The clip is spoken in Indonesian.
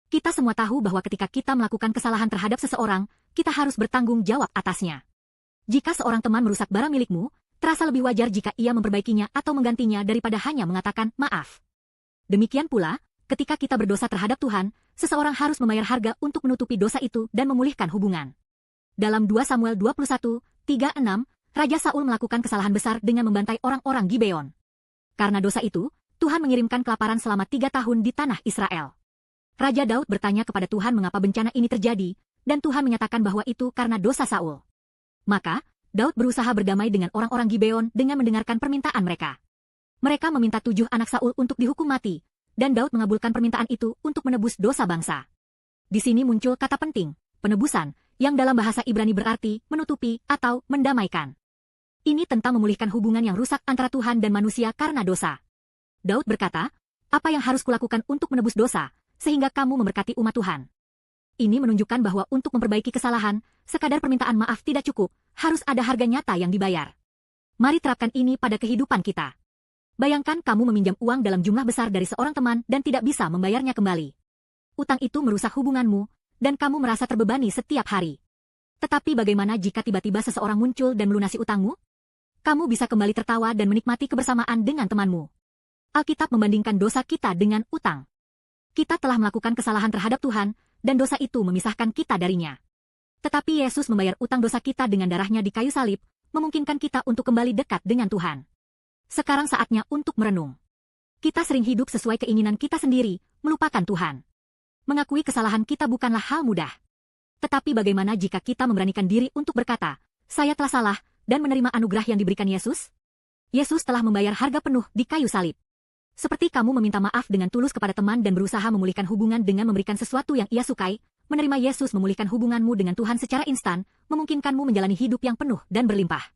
Kita semua tahu bahwa ketika kita melakukan kesalahan terhadap seseorang, kita harus bertanggung jawab atasnya. Jika seorang teman merusak barang milikmu, terasa lebih wajar jika ia memperbaikinya atau menggantinya daripada hanya mengatakan maaf. Demikian pula, ketika kita berdosa terhadap Tuhan, seseorang harus membayar harga untuk menutupi dosa itu dan memulihkan hubungan. Dalam 2 Samuel 21:3-6, Raja Saul melakukan kesalahan besar dengan membantai orang-orang Gibeon. Karena dosa itu, Tuhan mengirimkan kelaparan selama 3 tahun di tanah Israel. Raja Daud bertanya kepada Tuhan mengapa bencana ini terjadi, dan Tuhan menyatakan bahwa itu karena dosa Saul. Maka, Daud berusaha berdamai dengan orang-orang Gibeon dengan mendengarkan permintaan mereka. Mereka meminta 7 anak Saul untuk dihukum mati, dan Daud mengabulkan permintaan itu untuk menebus dosa bangsa. Di sini muncul kata penting, penebusan, yang dalam bahasa Ibrani berarti menutupi atau mendamaikan. Ini tentang memulihkan hubungan yang rusak antara Tuhan dan manusia karena dosa. Daud berkata, "Apa yang harus kulakukan untuk menebus dosa, sehingga kamu memberkati umat Tuhan?" Ini menunjukkan bahwa untuk memperbaiki kesalahan, sekadar permintaan maaf tidak cukup, harus ada harga nyata yang dibayar. Mari terapkan ini pada kehidupan kita. Bayangkan kamu meminjam uang dalam jumlah besar dari seorang teman dan tidak bisa membayarnya kembali. Utang itu merusak hubunganmu, dan kamu merasa terbebani setiap hari. Tetapi bagaimana jika tiba-tiba seseorang muncul dan melunasi utangmu? Kamu bisa kembali tertawa dan menikmati kebersamaan dengan temanmu. Alkitab membandingkan dosa kita dengan utang. Kita telah melakukan kesalahan terhadap Tuhan, dan dosa itu memisahkan kita darinya. Tetapi Yesus membayar utang dosa kita dengan darahnya di kayu salib, memungkinkan kita untuk kembali dekat dengan Tuhan. Sekarang saatnya untuk merenung. Kita sering hidup sesuai keinginan kita sendiri, melupakan Tuhan. Mengakui kesalahan kita bukanlah hal mudah. Tetapi bagaimana jika kita memberanikan diri untuk berkata, "Saya telah salah," dan menerima anugerah yang diberikan Yesus? Yesus telah membayar harga penuh di kayu salib. Seperti kamu meminta maaf dengan tulus kepada teman dan berusaha memulihkan hubungan dengan memberikan sesuatu yang ia sukai, menerima Yesus memulihkan hubunganmu dengan Tuhan secara instan, memungkinkanmu menjalani hidup yang penuh dan berlimpah.